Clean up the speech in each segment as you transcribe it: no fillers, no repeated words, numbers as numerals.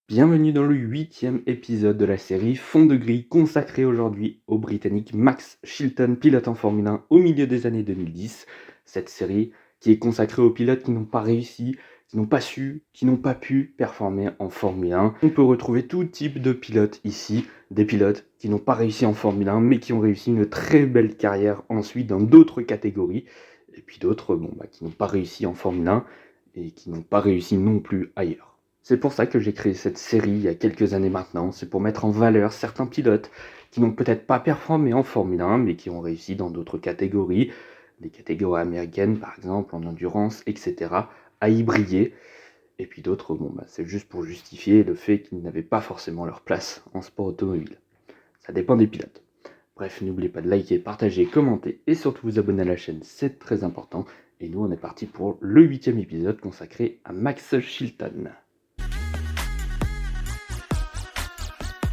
Bienvenue dans le 8e épisode de la série Fond de grille consacré aujourd'hui au Britannique Max Chilton, pilote en Formule 1 au milieu des années 2010. Cette série qui est consacrée aux pilotes qui n'ont pas réussi, qui n'ont pas su, qui n'ont pas pu performer en Formule 1. On peut retrouver tout type de pilotes ici, des pilotes qui n'ont pas réussi en Formule 1 mais qui ont réussi une très belle carrière ensuite dans d'autres catégories. Et puis d'autres qui n'ont pas réussi en Formule 1 et qui n'ont pas réussi non plus ailleurs. C'est pour ça que j'ai créé cette série il y a quelques années maintenant, c'est pour mettre en valeur certains pilotes qui n'ont peut-être pas performé en Formule 1, mais qui ont réussi dans d'autres catégories, des catégories américaines par exemple, en endurance, etc., à y briller. Et puis d'autres, c'est juste pour justifier le fait qu'ils n'avaient pas forcément leur place en sport automobile. Ça dépend des pilotes. Bref, n'oubliez pas de liker, partager, commenter et surtout vous abonner à la chaîne, c'est très important. Et nous, on est parti pour le 8e épisode consacré à Max Chilton.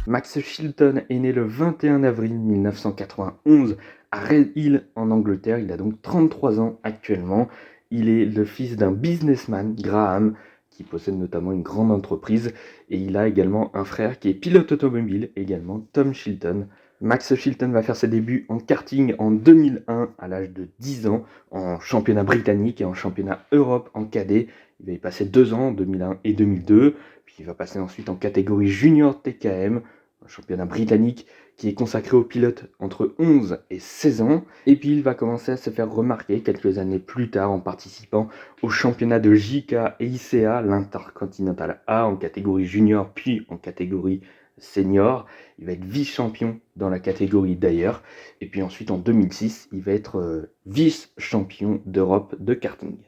Max Chilton est né le 21 avril 1991 à Red Hill en Angleterre. Il a donc 33 ans actuellement. Il est le fils d'un businessman, Graham, qui possède notamment une grande entreprise. Et il a également un frère qui est pilote automobile, également Tom Chilton. Max Chilton va faire ses débuts en karting en 2001 à l'âge de 10 ans, en championnat britannique et en championnat Europe en cadet. Il va y passer 2 ans, en 2001 et 2002. Puis il va passer ensuite en catégorie junior TKM, un championnat britannique qui est consacré aux pilotes entre 11 et 16 ans. Et puis il va commencer à se faire remarquer quelques années plus tard en participant au championnat de JK et ICA, l'Intercontinental A en catégorie junior puis en catégorie senior. Il va être vice-champion dans la catégorie d'ailleurs. Et puis ensuite en 2006, il va être vice-champion d'Europe de karting.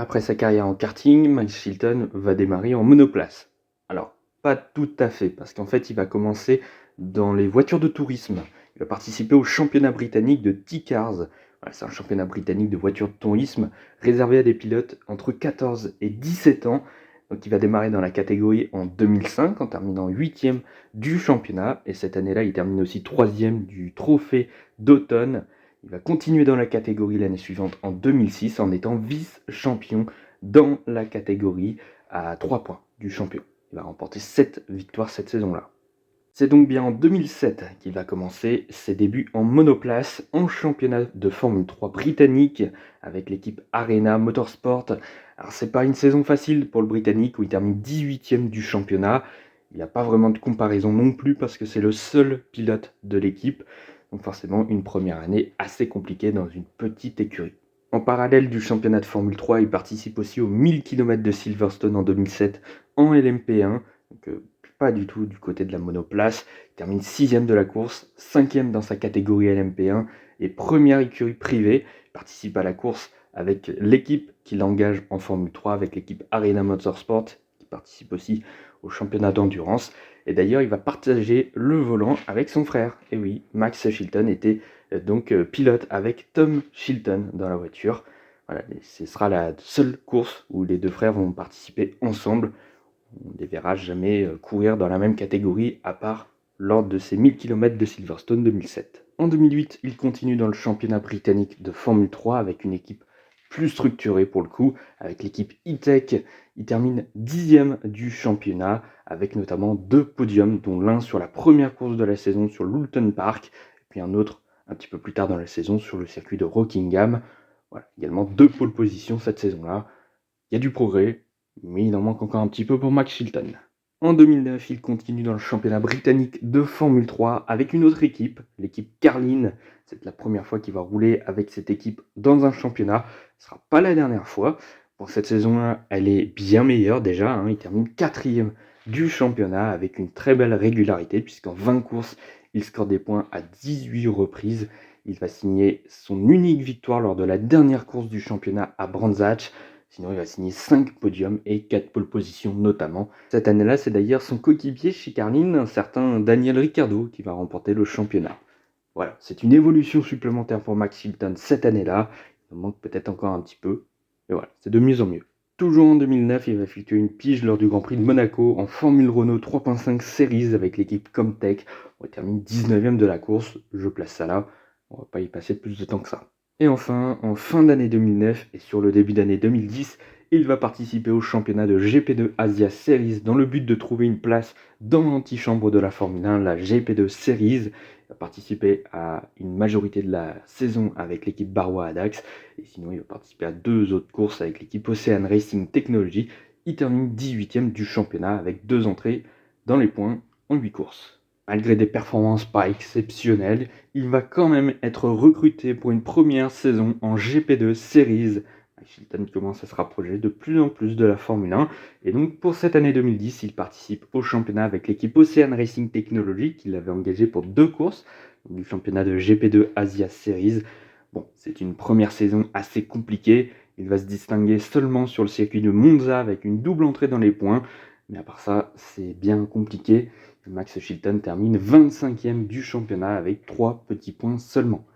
Après sa carrière en karting, Max Chilton va démarrer en monoplace. Alors, pas tout à fait, parce qu'en fait, il va commencer dans les voitures de tourisme. Il va participer au championnat britannique de T-Cars. Voilà, c'est un championnat britannique de voitures de tourisme réservé à des pilotes entre 14 et 17 ans. Donc, il va démarrer dans la catégorie en 2005 en terminant 8e du championnat. Et cette année-là, il termine aussi 3e du trophée d'automne. Il va continuer dans la catégorie l'année suivante en 2006 en étant vice-champion dans la catégorie à 3 points du champion. Il va remporter 7 victoires cette saison-là. C'est donc bien en 2007 qu'il va commencer ses débuts en monoplace en championnat de Formule 3 britannique avec l'équipe Arena Motorsport. Alors c'est pas une saison facile pour le Britannique où il termine 18e du championnat. Il n'y a pas vraiment de comparaison non plus parce que c'est le seul pilote de l'équipe. Donc forcément une première année assez compliquée dans une petite écurie. En parallèle du championnat de Formule 3, il participe aussi aux 1000 km de Silverstone en 2007 en LMP1. Donc pas du tout du côté de la monoplace. Il termine 6e de la course, 5e dans sa catégorie LMP1 et première écurie privée. Il participe à la course avec l'équipe qui l'engage en Formule 3, avec l'équipe Arena Motorsport, qui participe aussi au championnat d'endurance. Et d'ailleurs, il va partager le volant avec son frère. Et oui, Max Chilton était donc pilote avec Tom Chilton dans la voiture. Voilà, et ce sera la seule course où les deux frères vont participer ensemble. On ne les verra jamais courir dans la même catégorie, à part lors de ces 1000 km de Silverstone 2007. En 2008, il continue dans le championnat britannique de Formule 3 avec une équipe plus structurée pour le coup, avec l'équipe E-Tech. Il termine 10e du championnat, avec notamment 2 podiums, dont l'un sur la première course de la saison sur Lulton Park, et puis un autre un petit peu plus tard dans la saison sur le circuit de Rockingham. Voilà, également 2 pole positions cette saison-là. Il y a du progrès, mais il en manque encore un petit peu pour Max Chilton. En 2009, il continue dans le championnat britannique de Formule 3 avec une autre équipe, l'équipe Carlin. C'est la première fois qu'il va rouler avec cette équipe dans un championnat. Ce ne sera pas la dernière fois. Pour cette saison-là, elle est bien meilleure déjà. Il termine 4e du championnat avec une très belle régularité puisqu'en 20 courses, il score des points à 18 reprises. Il va signer son unique victoire lors de la dernière course du championnat à Brands Hatch. Sinon, il va signer 5 podiums et 4 pole positions notamment. Cette année-là, c'est d'ailleurs son coéquipier chez Carlin, un certain Daniel Ricciardo, qui va remporter le championnat. Voilà, c'est une évolution supplémentaire pour Max Chilton cette année-là. Il en manque peut-être encore un petit peu. Mais voilà, c'est de mieux en mieux. Toujours en 2009, il va effectuer une pige lors du Grand Prix de Monaco en Formule Renault 3.5 Series avec l'équipe Comtech. On termine 19e de la course, je place ça là. On va pas y passer plus de temps que ça. Et enfin, en fin d'année 2009 et sur le début d'année 2010, Il va participer au championnat de GP2 Asia Series dans le but de trouver une place dans l'antichambre de la Formule 1, la GP2 Series. Il va participer à une majorité de la saison avec l'équipe Barwa Adax. Et sinon, il va participer à 2 autres courses avec l'équipe Ocean Racing Technology. Il termine 18e du championnat avec 2 entrées dans les points en 8 courses. Malgré des performances pas exceptionnelles, il va quand même être recruté pour une première saison en GP2 Series. Chilton commence à se rapprocher de plus en plus de la Formule 1. Et donc pour cette année 2010, il participe au championnat avec l'équipe Ocean Racing Technology qu'il avait engagé pour 2 courses, du championnat de GP2 Asia Series. Bon, c'est une première saison assez compliquée. Il va se distinguer seulement sur le circuit de Monza avec une double entrée dans les points. Mais à part ça, c'est bien compliqué. Max Chilton termine 25e du championnat avec 3 petits points seulement.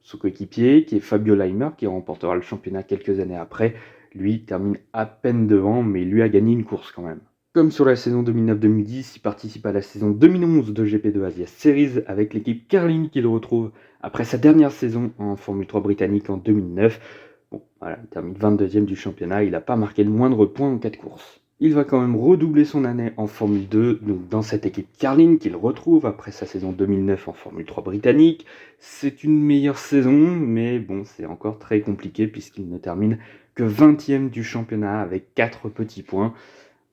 Son coéquipier, qui est Fabio Leimer, qui remportera le championnat quelques années après, lui termine à peine devant, mais lui a gagné une course quand même. Comme sur la saison 2009-2010, il participe à la saison 2011 de GP2 Asia Series avec l'équipe Carlin qu'il retrouve après sa dernière saison en Formule 3 britannique en 2009. Bon, voilà, il termine 22e du championnat, il n'a pas marqué le moindre point en 4 courses. Il va quand même redoubler son année en Formule 2, donc dans cette équipe Carlin qu'il retrouve après sa saison 2009 en Formule 3 britannique. C'est une meilleure saison, mais bon, c'est encore très compliqué puisqu'il ne termine que 20e du championnat avec 4 petits points.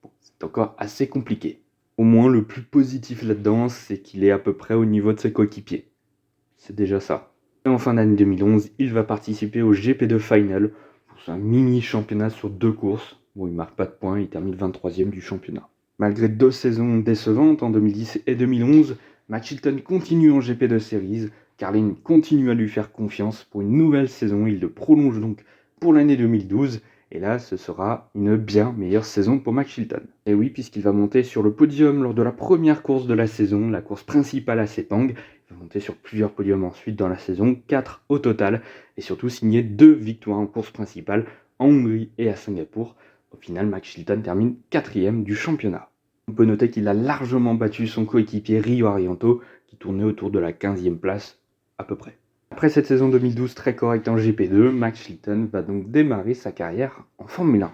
Bon, c'est encore assez compliqué. Au moins, le plus positif là-dedans, c'est qu'il est à peu près au niveau de ses coéquipiers. C'est déjà ça. Et en fin d'année 2011, il va participer au GP2 Final pour un mini-championnat sur 2 courses. Bon, il marque pas de points, il termine 23e du championnat. Malgré 2 saisons décevantes en 2010 et 2011, Max Chilton continue en GP2 Series. Carlin continue à lui faire confiance pour une nouvelle saison. Il le prolonge donc pour l'année 2012. Et là, ce sera une bien meilleure saison pour Max Chilton. Et oui, puisqu'il va monter sur le podium lors de la première course de la saison, la course principale à Sepang. Il va monter sur plusieurs podiums ensuite dans la saison, 4 au total. Et surtout signer 2 victoires en course principale en Hongrie et à Singapour. Au final, Max Chilton termine 4e du championnat. On peut noter qu'il a largement battu son coéquipier Rio Arianto, qui tournait autour de la 15e place à peu près. Après cette saison 2012 très correcte en GP2, Max Chilton va donc démarrer sa carrière en Formule 1.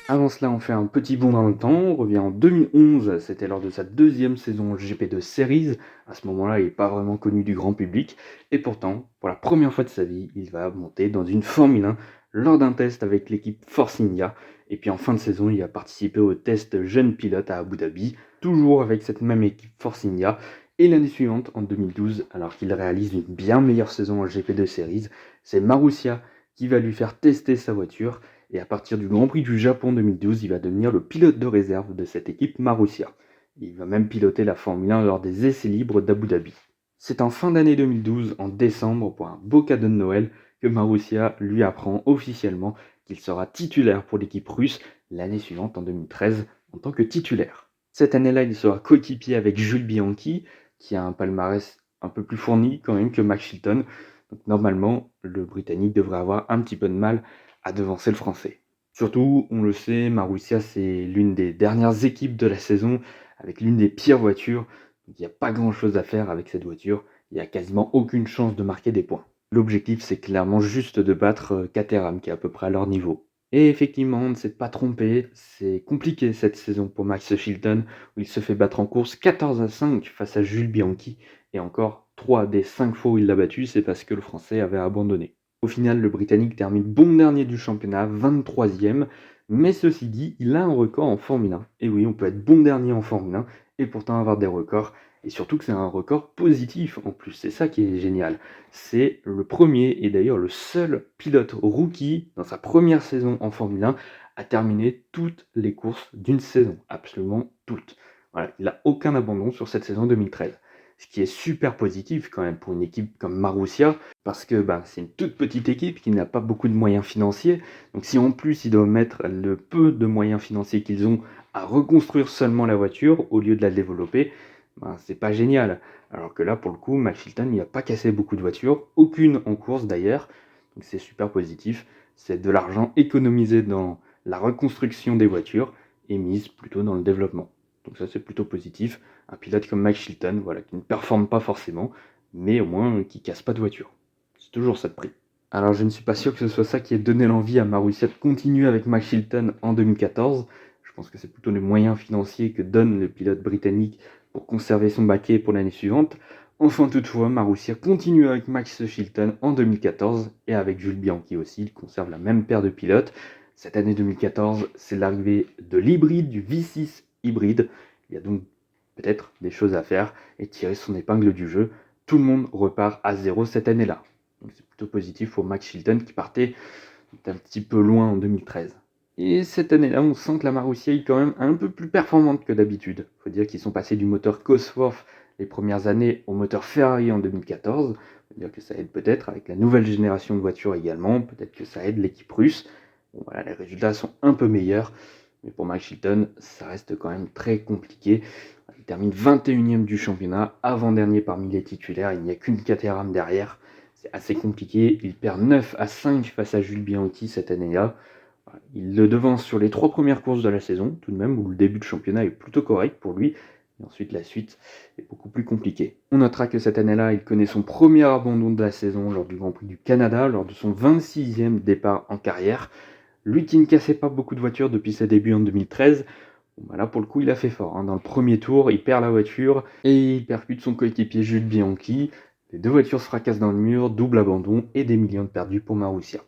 Avant cela, on fait un petit bond dans le temps, on revient en 2011, c'était lors de sa 2e saison GP2 Series. À ce moment-là, il n'est pas vraiment connu du grand public, et pourtant, pour la première fois de sa vie, il va monter dans une Formule 1 lors d'un test avec l'équipe Force India. Et puis en fin de saison, il a participé au test jeune pilote à Abu Dhabi, toujours avec cette même équipe Force India. Et l'année suivante, en 2012, alors qu'il réalise une bien meilleure saison en GP2 Series, c'est Marussia qui va lui faire tester sa voiture. Et à partir du Grand Prix du Japon 2012, il va devenir le pilote de réserve de cette équipe Marussia. Il va même piloter la Formule 1 lors des essais libres d'Abu Dhabi. C'est en fin d'année 2012, en décembre, pour un beau cadeau de Noël, que Marussia lui apprend officiellement qu'il sera titulaire pour l'équipe russe l'année suivante, en 2013, en tant que titulaire. Cette année-là, il sera coéquipier avec Jules Bianchi, qui a un palmarès un peu plus fourni quand même que Max Chilton. Donc normalement, le Britannique devrait avoir un petit peu de mal à devancer le français. Surtout, on le sait, Marussia c'est l'une des dernières équipes de la saison avec l'une des pires voitures. Donc il n'y a pas grand chose à faire avec cette voiture. Il n'y a quasiment aucune chance de marquer des points. L'objectif c'est clairement juste de battre Caterham qui est à peu près à leur niveau. Et effectivement, on ne s'est pas trompé, c'est compliqué cette saison pour Max Chilton où il se fait battre en course 14-5 face à Jules Bianchi. Et encore, 3 des 5 fois où il l'a battu, c'est parce que le français avait abandonné. Au final, le Britannique termine bon dernier du championnat, 23e, mais ceci dit, il a un record en Formule 1. Et oui, on peut être bon dernier en Formule 1 et pourtant avoir des records, et surtout que c'est un record positif en plus, c'est ça qui est génial. C'est le premier et d'ailleurs le seul pilote rookie dans sa première saison en Formule 1 à terminer toutes les courses d'une saison, absolument toutes. Voilà, il n'a aucun abandon sur cette saison 2013. Ce qui est super positif quand même pour une équipe comme Marussia, parce que c'est une toute petite équipe qui n'a pas beaucoup de moyens financiers. Donc si en plus ils doivent mettre le peu de moyens financiers qu'ils ont à reconstruire seulement la voiture au lieu de la développer, c'est pas génial. Alors que là pour le coup, Max Chilton il n'a pas cassé beaucoup de voitures, aucune en course d'ailleurs. Donc c'est super positif. C'est de l'argent économisé dans la reconstruction des voitures et mise plutôt dans le développement. Donc ça c'est plutôt positif. Un pilote comme Max Chilton, voilà, qui ne performe pas forcément, mais au moins qui casse pas de voiture. C'est toujours ça de prix. Alors je ne suis pas sûr que ce soit ça qui ait donné l'envie à Marussia de continuer avec Max Chilton en 2014. Je pense que c'est plutôt les moyens financiers que donne le pilote britannique pour conserver son baquet pour l'année suivante. Enfin toutefois, Marussia continue avec Max Chilton en 2014 et avec Jules Bianchi aussi, il conserve la même paire de pilotes. Cette année 2014, c'est l'arrivée de l'hybride, du V6 hybride. Il y a donc peut-être des choses à faire et tirer son épingle du jeu. Tout le monde repart à zéro cette année-là. Donc c'est plutôt positif pour Max Chilton qui partait un petit peu loin en 2013. Et cette année-là, on sent que la Marussia est quand même un peu plus performante que d'habitude. Il faut dire qu'ils sont passés du moteur Cosworth les premières années au moteur Ferrari en 2014. Il faut dire que ça aide peut-être avec la nouvelle génération de voitures également. Peut-être que ça aide l'équipe russe. Bon, voilà, les résultats sont un peu meilleurs. Mais pour Max Chilton, ça reste quand même très compliqué. Il termine 21e du championnat, avant-dernier parmi les titulaires. Il n'y a qu'une Caterham derrière. C'est assez compliqué. Il perd 9-5 face à Jules Bianchi cette année-là. Il le devance sur les 3 premières courses de la saison, tout de même, où le début de championnat est plutôt correct pour lui. Et ensuite, la suite est beaucoup plus compliquée. On notera que cette année-là, il connaît son premier abandon de la saison lors du Grand Prix du Canada, lors de son 26e départ en carrière. Lui qui ne cassait pas beaucoup de voitures depuis ses débuts en 2013, bon, bah là pour le coup il a fait fort. Dans le premier tour, il perd la voiture et il percute son coéquipier Jules Bianchi. Les deux voitures se fracassent dans le mur, double abandon et des millions de perdus pour Marussia.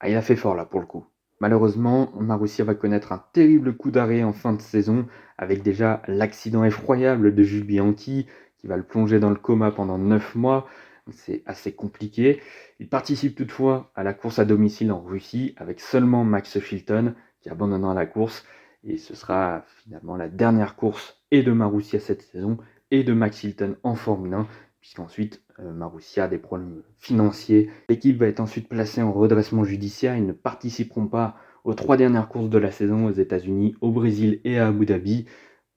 Ah, il a fait fort là pour le coup. Malheureusement, Marussia va connaître un terrible coup d'arrêt en fin de saison, avec déjà l'accident effroyable de Jules Bianchi, qui va le plonger dans le coma pendant 9 mois. C'est assez compliqué. Il participe toutefois à la course à domicile en Russie, avec seulement Max Chilton, qui abandonnera la course. Et ce sera finalement la dernière course et de Marussia cette saison, et de Max Chilton en Formule 1, puisqu'ensuite Marussia a des problèmes financiers. L'équipe va être ensuite placée en redressement judiciaire. Ils ne participeront pas aux 3 dernières courses de la saison aux États-Unis, au Brésil et à Abu Dhabi.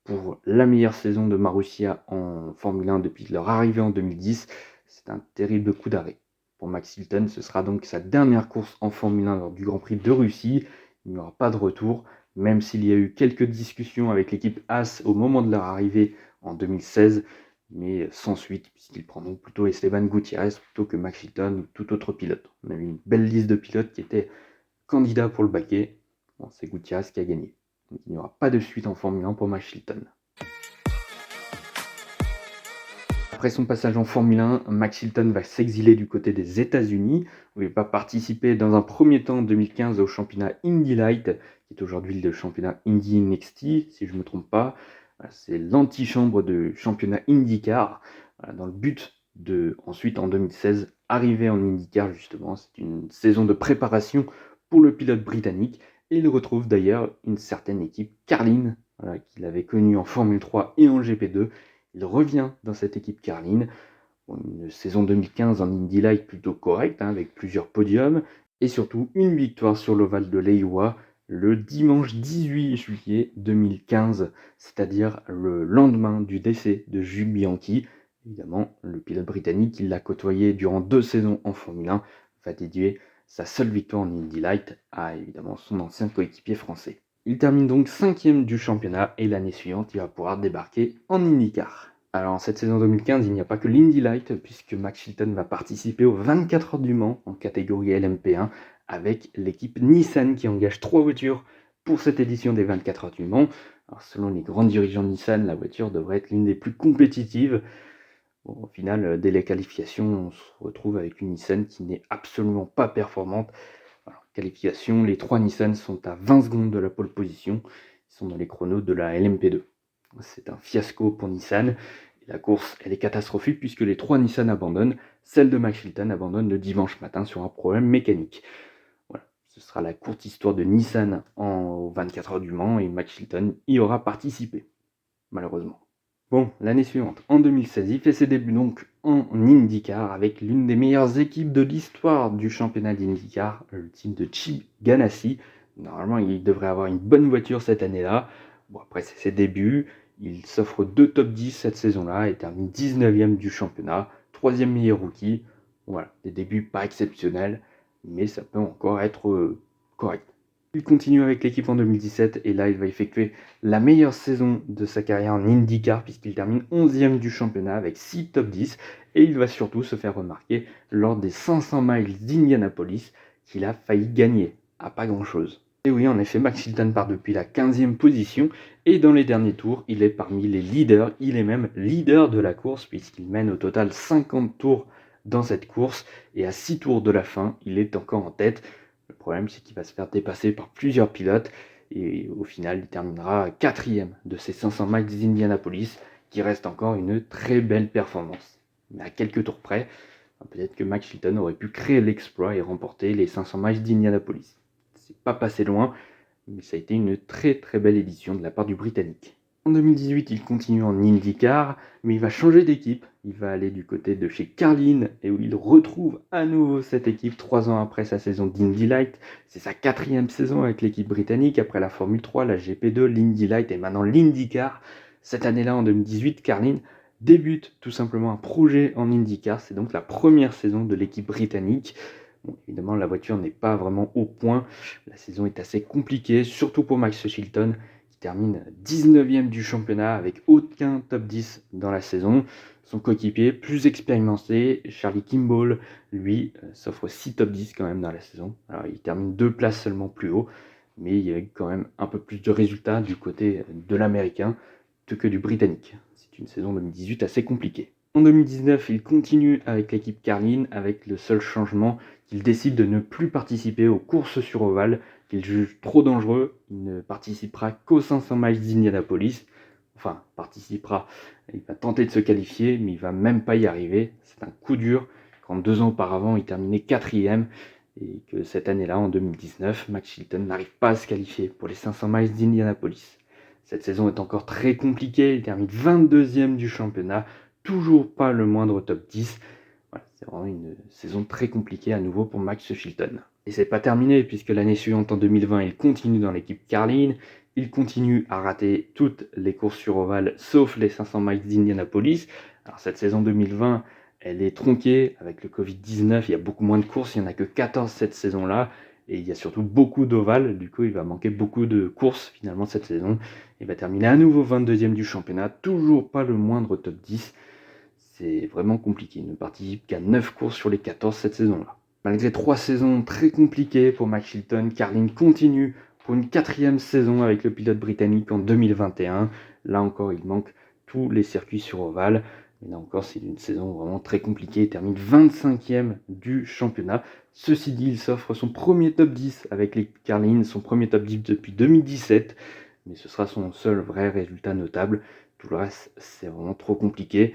Pour la meilleure saison de Marussia en Formule 1 depuis leur arrivée en 2010, c'est un terrible coup d'arrêt. Pour Max Chilton, ce sera donc sa dernière course en Formule 1 lors du Grand Prix de Russie. Il n'y aura pas de retour, même s'il y a eu quelques discussions avec l'équipe Haas au moment de leur arrivée en 2016, mais sans suite, puisqu'ils prendront plutôt Esteban Gutiérrez plutôt que Max Chilton ou tout autre pilote. On a eu une belle liste de pilotes qui étaient candidats pour le baquet. Bon, c'est Gutiérrez qui a gagné. Donc il n'y aura pas de suite en Formule 1 pour Max Chilton. Après son passage en Formule 1, Max Chilton va s'exiler du côté des États-Unis, où il va participer dans un premier temps en 2015 au championnat Indy Light, qui est aujourd'hui le championnat Indy NXT, si je ne me trompe pas. C'est l'antichambre de championnat IndyCar, dans le but de, ensuite en 2016, arriver en IndyCar justement. C'est une saison de préparation pour le pilote britannique, et il retrouve d'ailleurs une certaine équipe Carlin, qu'il avait connue en Formule 3 et en GP2. Il revient dans cette équipe Carlin. Une saison 2015 en Indy Light plutôt correcte, avec plusieurs podiums, et surtout une victoire sur l'ovale de l'Iowa le dimanche 18 juillet 2015, c'est-à-dire le lendemain du décès de Jules Bianchi. Évidemment, le pilote britannique qui l'a côtoyé durant 2 saisons en Formule 1 va dédier sa seule victoire en Indy Light à évidemment son ancien coéquipier français. Il termine donc 5e du championnat et l'année suivante, il va pouvoir débarquer en IndyCar. Alors en cette saison 2015, il n'y a pas que l'Indy Light, puisque Max Chilton va participer aux 24 heures du Mans en catégorie LMP1 avec l'équipe Nissan qui engage 3 voitures pour cette édition des 24 heures du Mans. Alors selon les grands dirigeants de Nissan, la voiture devrait être l'une des plus compétitives. Bon, au final, dès les qualifications, on se retrouve avec une Nissan qui n'est absolument pas performante. Alors, qualification, les 3 Nissan sont à 20 secondes de la pole position. Ils sont dans les chronos de la LMP2. C'est un fiasco pour Nissan. Et la course, elle est catastrophique puisque les 3 Nissan abandonnent. Celle de Max Chilton abandonne le dimanche matin sur un problème mécanique. Voilà, ce sera la courte histoire de Nissan en 24 heures du Mans et Max Chilton y aura participé, malheureusement. Bon, l'année suivante, en 2016, il fait ses débuts donc en IndyCar avec l'une des meilleures équipes de l'histoire du championnat d'IndyCar, le team de Chip Ganassi. Normalement, il devrait avoir une bonne voiture cette année-là. Bon, après, c'est ses débuts. Il s'offre 2 top 10 cette saison-là et termine 19e du championnat, 3e meilleur rookie. Voilà, des débuts pas exceptionnels, mais ça peut encore être correct. Il continue avec l'équipe en 2017 et là il va effectuer la meilleure saison de sa carrière en IndyCar puisqu'il termine 11e du championnat avec 6 top 10 et il va surtout se faire remarquer lors des 500 miles d'Indianapolis qu'il a failli gagner à pas grand chose. Et oui, en effet, Max Chilton part depuis la 15e position et dans les derniers tours, il est parmi les leaders, il est même leader de la course puisqu'il mène au total 50 tours dans cette course et à 6 tours de la fin, il est encore en tête. Le problème, c'est qu'il va se faire dépasser par plusieurs pilotes et au final, il terminera 4e de ces 500 miles d'Indianapolis, qui reste encore une très belle performance. Mais à quelques tours près, peut-être que Max Chilton aurait pu créer l'exploit et remporter les 500 miles d'Indianapolis. C'est pas passé loin, mais ça a été une très très belle édition de la part du Britannique. En 2018, il continue en IndyCar, mais il va changer d'équipe. Il va aller du côté de chez Carlin, et où il retrouve à nouveau cette équipe 3 ans après sa saison d'Indy Light. C'est sa 4e saison avec l'équipe britannique, après la Formule 3, la GP2, l'Indy Light et maintenant l'IndyCar. Cette année-là, en 2018, Carlin débute tout simplement un projet en IndyCar. C'est donc la première saison de l'équipe britannique. Bon, évidemment, la voiture n'est pas vraiment au point. La saison est assez compliquée, surtout pour Max Chilton, qui termine 19e du championnat avec aucun top 10 dans la saison. Son coéquipier, plus expérimenté, Charlie Kimball, lui, s'offre 6 top 10 quand même dans la saison. Alors, il termine 2 places seulement plus haut, mais il y a eu quand même un peu plus de résultats du côté de l'américain que du britannique. C'est une saison 2018 assez compliquée. En 2019, il continue avec l'équipe Carlin, avec le seul changement qu'il décide de ne plus participer aux courses sur ovale, qu'il juge trop dangereux. Il ne participera qu'aux 500 miles d'Indianapolis. Enfin, participera. Il va tenter de se qualifier, mais il va même pas y arriver. C'est un coup dur. Quand 2 ans auparavant, il terminait 4e, et que cette année-là, en 2019, Max Chilton n'arrive pas à se qualifier pour les 500 miles d'Indianapolis. Cette saison est encore très compliquée. Il termine 22e du championnat. Toujours pas le moindre top 10. Voilà, c'est vraiment une saison très compliquée à nouveau pour Max Chilton. Et c'est pas terminé, puisque l'année suivante, en 2020, il continue dans l'équipe Carlin. Il continue à rater toutes les courses sur ovale, sauf les 500 miles d'Indianapolis. Alors cette saison 2020, elle est tronquée avec le Covid-19. Il y a beaucoup moins de courses, il n'y en a que 14 cette saison-là. Et il y a surtout beaucoup d'ovales. Du coup, il va manquer beaucoup de courses finalement cette saison. Il va terminer à nouveau 22e du championnat. Toujours pas le moindre top 10. C'est vraiment compliqué. Il ne participe qu'à 9 courses sur les 14 cette saison-là. Malgré 3 saisons très compliquées pour Max Chilton, Carlin continue pour une 4e saison avec le pilote britannique en 2021. Là encore, il manque tous les circuits sur ovale. Mais là encore, c'est une saison vraiment très compliquée. Il termine 25e du championnat. Ceci dit, il s'offre son premier top 10 avec les Carlin, son premier top 10 depuis 2017. Mais ce sera son seul vrai résultat notable. Tout le reste, c'est vraiment trop compliqué.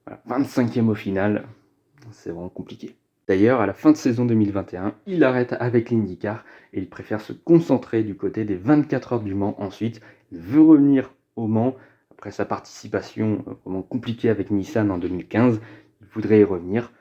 Voilà, 25e au final, c'est vraiment compliqué. D'ailleurs, à la fin de saison 2021, il arrête avec l'IndyCar et il préfère se concentrer du côté des 24 heures du Mans ensuite. Il veut revenir au Mans après sa participation vraiment compliquée avec Nissan en 2015. Il voudrait y revenir.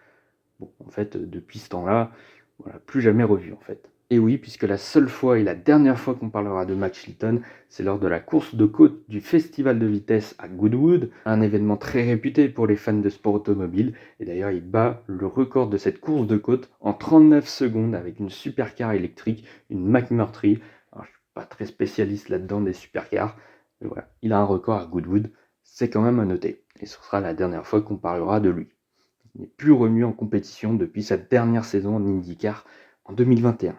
Bon, en fait, depuis ce temps-là, voilà, plus jamais revu en fait. Et oui, puisque la seule fois et la dernière fois qu'on parlera de Max Chilton, c'est lors de la course de côte du festival de vitesse à Goodwood, un événement très réputé pour les fans de sport automobile. Et d'ailleurs, il bat le record de cette course de côte en 39 secondes avec une supercar électrique, une McMurtry. Alors, je ne suis pas très spécialiste là-dedans des supercars, mais voilà, il a un record à Goodwood. C'est quand même à noter. Et ce sera la dernière fois qu'on parlera de lui. Il n'est plus remis en compétition depuis sa dernière saison en IndyCar en 2021.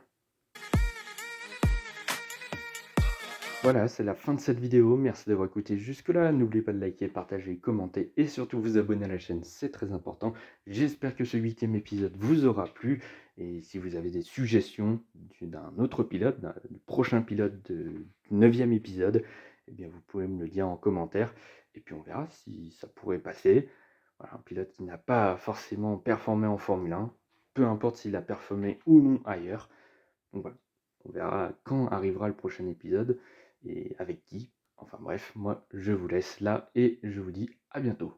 Voilà, c'est la fin de cette vidéo. Merci d'avoir écouté jusque-là. N'oubliez pas de liker, partager, commenter et surtout vous abonner à la chaîne, c'est très important. J'espère que ce 8e épisode vous aura plu. Et si vous avez des suggestions d'un autre pilote, du prochain pilote du 9e épisode, eh bien vous pouvez me le dire en commentaire. Et puis on verra si ça pourrait passer. Voilà, un pilote qui n'a pas forcément performé en Formule 1, peu importe s'il a performé ou non ailleurs. Donc voilà, on verra quand arrivera le prochain épisode et avec qui. Enfin bref, moi je vous laisse là et je vous dis à bientôt.